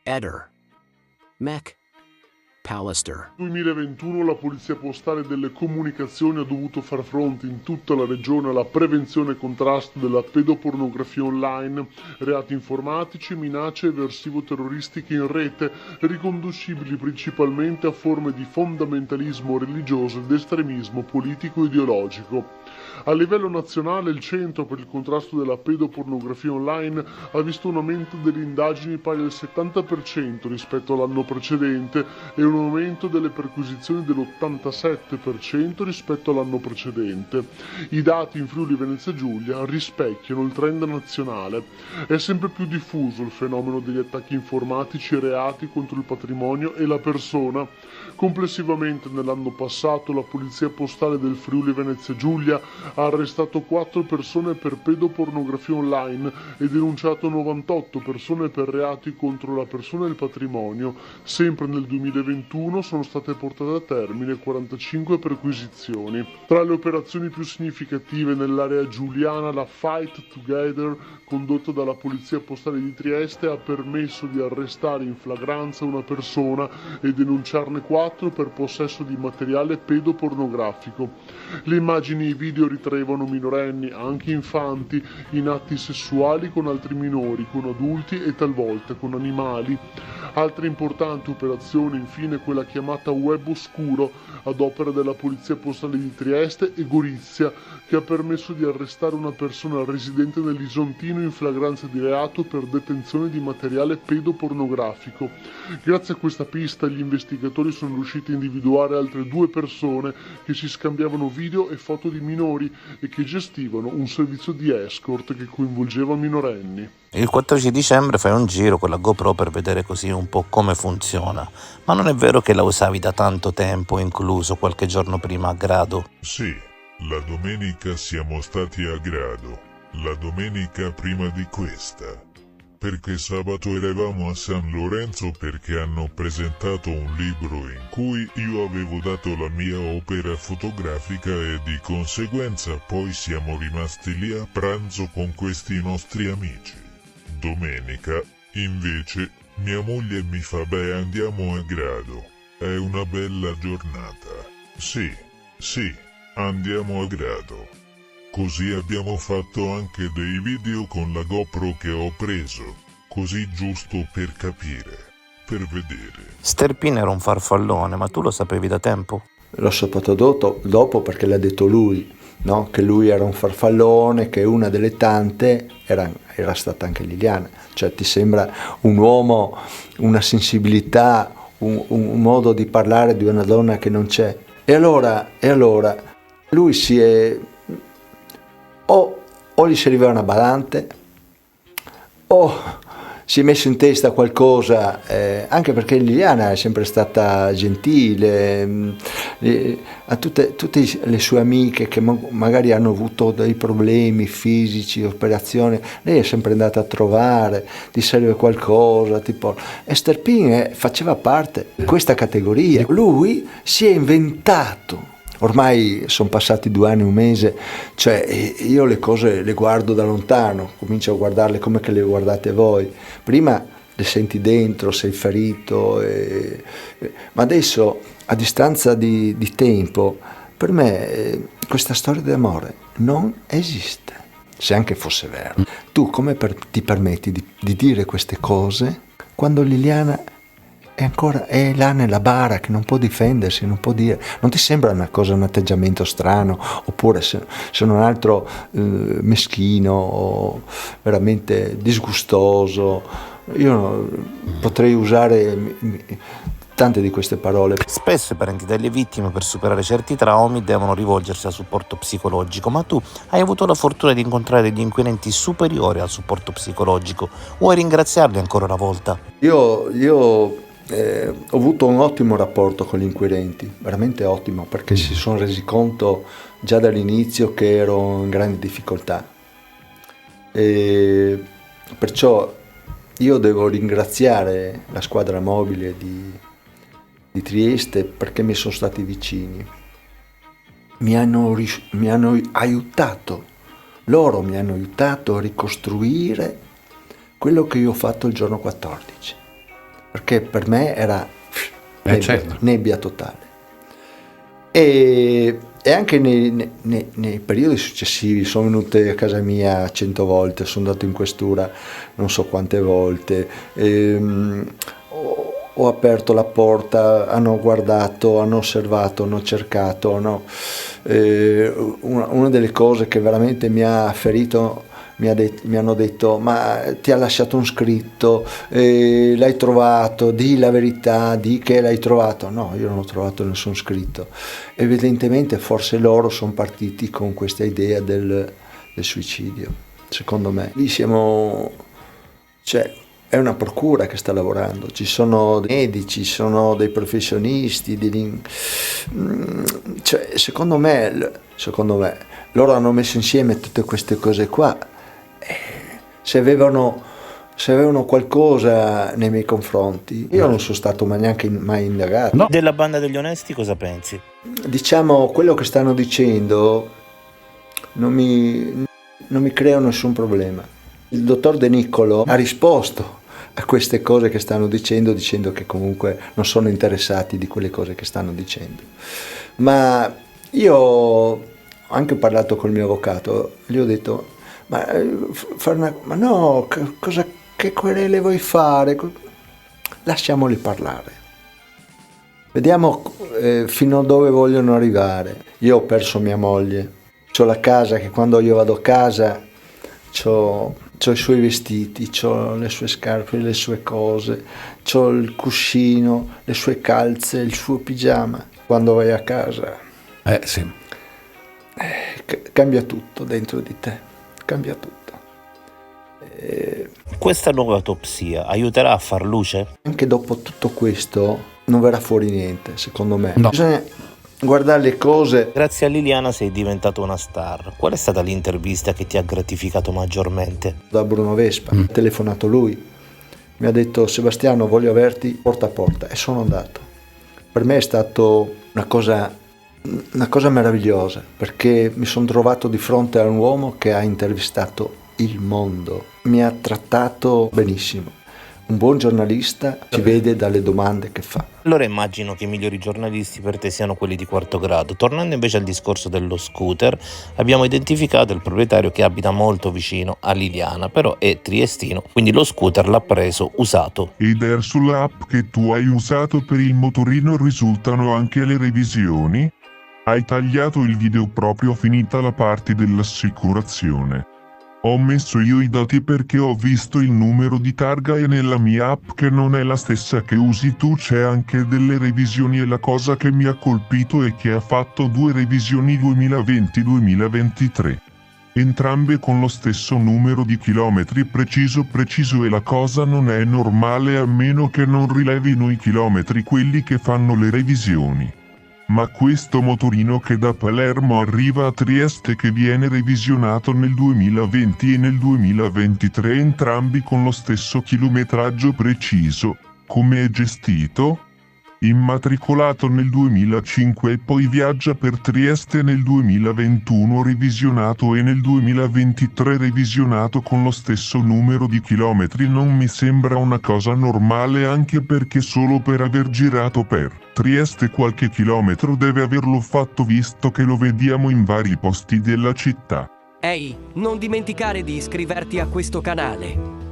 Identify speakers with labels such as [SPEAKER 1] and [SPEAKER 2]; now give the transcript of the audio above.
[SPEAKER 1] Eder, Mech, Pallister.
[SPEAKER 2] Nel 2021 la Polizia Postale delle Comunicazioni ha dovuto far fronte in tutta la regione alla prevenzione e contrasto della pedopornografia online, reati informatici, minacce eversivo-terroristiche in rete, riconducibili principalmente a forme di fondamentalismo religioso ed estremismo politico-ideologico. A livello nazionale il Centro per il contrasto della pedopornografia online ha visto un aumento delle indagini pari al 70% rispetto all'anno precedente e un aumento delle perquisizioni dell'87% rispetto all'anno precedente. I dati in Friuli Venezia Giulia rispecchiano il trend nazionale. È sempre più diffuso il fenomeno degli attacchi informatici e reati contro il patrimonio e la persona. Complessivamente nell'anno passato la Polizia Postale del Friuli Venezia Giulia ha arrestato 4 persone per pedopornografia online e denunciato 98 persone per reati contro la persona e il patrimonio. Sempre nel 2021 sono state portate a termine 45 perquisizioni. Tra le operazioni più significative nell'area giuliana, la Fight Together, condotta dalla Polizia Postale di Trieste, ha permesso di arrestare in flagranza una persona e denunciarne 4 per possesso di materiale pedopornografico. Le immagini e i video ritraevano minorenni, anche infanti, in atti sessuali con altri minori, con adulti e talvolta con animali. Altre importanti operazioni, infine, quella chiamata Web Oscuro, ad opera della Polizia Postale di Trieste e Gorizia, che ha permesso di arrestare una persona residente nell'Isontino in flagranza di reato per detenzione di materiale pedopornografico. Grazie a questa pista gli investigatori sono riusciti a individuare altre 2 persone che si scambiavano video e foto di minori e che gestivano un servizio di escort che coinvolgeva minorenni.
[SPEAKER 3] Il 14 dicembre fai un giro con la GoPro per vedere così un po' come funziona, ma non è vero che la usavi da tanto tempo, incluso qualche giorno prima a Grado?
[SPEAKER 4] Sì, la domenica siamo stati a Grado, la domenica prima di questa. Perché sabato eravamo a San Lorenzo perché hanno presentato un libro in cui io avevo dato la mia opera fotografica e di conseguenza poi siamo rimasti lì a pranzo con questi nostri amici. Domenica, invece, mia moglie mi fa beh andiamo a Grado, è una bella giornata. Sì, andiamo a Grado. Così abbiamo fatto anche dei video con la GoPro che ho preso, così giusto per capire, per vedere.
[SPEAKER 3] Sterpin era un farfallone, ma tu lo sapevi da tempo?
[SPEAKER 5] L'ho saputo dopo perché l'ha detto lui, no? Che lui era un farfallone, che una delle tante era stata anche Liliana. Cioè ti sembra un uomo, una sensibilità, un modo di parlare di una donna che non c'è. E allora lui si è... o gli serviva una badante, o si è messo in testa qualcosa, anche perché Liliana è sempre stata gentile, a tutte le sue amiche che magari hanno avuto dei problemi fisici, operazioni, lei è sempre andata a trovare, ti serve qualcosa, tipo, e Sterpin faceva parte di questa categoria. Lui si è inventato. Ormai sono passati 2 anni, un mese, cioè io le cose le guardo da lontano, comincio a guardarle come che le guardate voi. Prima le senti dentro, sei ferito, ma adesso a distanza di tempo, per me questa storia d'amore non esiste, se anche fosse vero. Tu come ti permetti di dire queste cose quando Liliana è là nella bara che non può difendersi, non può dire? Non ti sembra una cosa, un atteggiamento strano, oppure se non altro meschino o veramente disgustoso? Io potrei usare tante di queste parole.
[SPEAKER 3] Spesso i parenti delle vittime, per superare certi traumi, devono rivolgersi al supporto psicologico, ma tu hai avuto la fortuna di incontrare degli inquirenti superiori al supporto psicologico. Vuoi ringraziarli ancora una volta?
[SPEAKER 5] Io ho avuto un ottimo rapporto con gli inquirenti, veramente ottimo, perché si sono resi conto già dall'inizio che ero in grande difficoltà. E perciò io devo ringraziare la squadra mobile di Trieste perché mi sono stati vicini. Mi hanno aiutato, loro mi hanno aiutato a ricostruire quello che io ho fatto il giorno 14. perché per me era nebbia,
[SPEAKER 6] certo.
[SPEAKER 5] nebbia totale. E anche nei periodi successivi sono venute a casa mia 100 volte, sono andato in questura non so quante volte, ho aperto la porta, hanno guardato, hanno osservato, hanno cercato, una delle cose che veramente mi ha ferito, mi hanno detto: ma ti ha lasciato un scritto, l'hai trovato, di la verità, di che l'hai trovato. No, io non ho trovato nessun scritto. Evidentemente forse loro sono partiti con questa idea del suicidio, secondo me. Lì siamo, cioè, è una procura che sta lavorando, ci sono dei medici, ci sono dei professionisti, cioè, secondo me loro hanno messo insieme tutte queste cose qua. Se avevano qualcosa nei miei confronti, io non sono stato neanche mai indagato.
[SPEAKER 6] No.
[SPEAKER 3] Della banda degli onesti cosa pensi?
[SPEAKER 5] Diciamo, quello che stanno dicendo non mi crea nessun problema. Il dottor De Niccolo ha risposto a queste cose che stanno dicendo che comunque non sono interessati di quelle cose che stanno dicendo. Ma io ho anche parlato col mio avvocato, gli ho detto: ma no, che querele vuoi fare? Lasciamoli parlare. Vediamo fino a dove vogliono arrivare. Io ho perso mia moglie, c'ho la casa che quando io vado a casa c'ho i suoi vestiti, c'ho le sue scarpe, le sue cose, c'ho il cuscino, le sue calze, il suo pigiama. Quando vai a casa
[SPEAKER 6] Sì.
[SPEAKER 5] cambia tutto dentro di te, cambia tutto.
[SPEAKER 3] Questa nuova autopsia aiuterà a far luce?
[SPEAKER 5] Anche dopo tutto questo non verrà fuori niente, secondo me.
[SPEAKER 6] No.
[SPEAKER 5] Bisogna guardare le cose.
[SPEAKER 3] Grazie a Liliana sei diventato una star. Qual è stata l'intervista che ti ha gratificato maggiormente?
[SPEAKER 5] Da Bruno Vespa, ha telefonato lui, mi ha detto: Sebastiano, voglio averti porta a porta, e sono andato. Per me è stato una cosa meravigliosa, perché mi sono trovato di fronte a un uomo che ha intervistato il mondo, mi ha trattato benissimo. Un buon giornalista si vede dalle domande che fa.
[SPEAKER 3] Allora immagino che i migliori giornalisti per te siano quelli di quarto grado. Tornando invece al discorso dello scooter, abbiamo identificato il proprietario che abita molto vicino a Liliana, però è triestino, quindi lo scooter l'ha preso usato.
[SPEAKER 4] Ed sull'app che tu hai usato per il motorino risultano anche le revisioni? Hai tagliato il video proprio finita la parte dell'assicurazione. Ho messo io i dati perché ho visto il numero di targa e nella mia app, che non è la stessa che usi tu, c'è anche delle revisioni, e la cosa che mi ha colpito è che ha fatto 2 revisioni 2020-2023. Entrambe con lo stesso numero di chilometri preciso, e la cosa non è normale a meno che non rilevino i chilometri quelli che fanno le revisioni. Ma questo motorino che da Palermo arriva a Trieste, che viene revisionato nel 2020 e nel 2023, entrambi con lo stesso chilometraggio preciso, come è gestito? Immatricolato nel 2005 e poi viaggia per Trieste nel 2021 revisionato e nel 2023 revisionato con lo stesso numero di chilometri, non mi sembra una cosa normale, anche perché solo per aver girato per Trieste qualche chilometro deve averlo fatto, visto che lo vediamo in vari posti della città.
[SPEAKER 7] Ehi, non dimenticare di iscriverti a questo canale.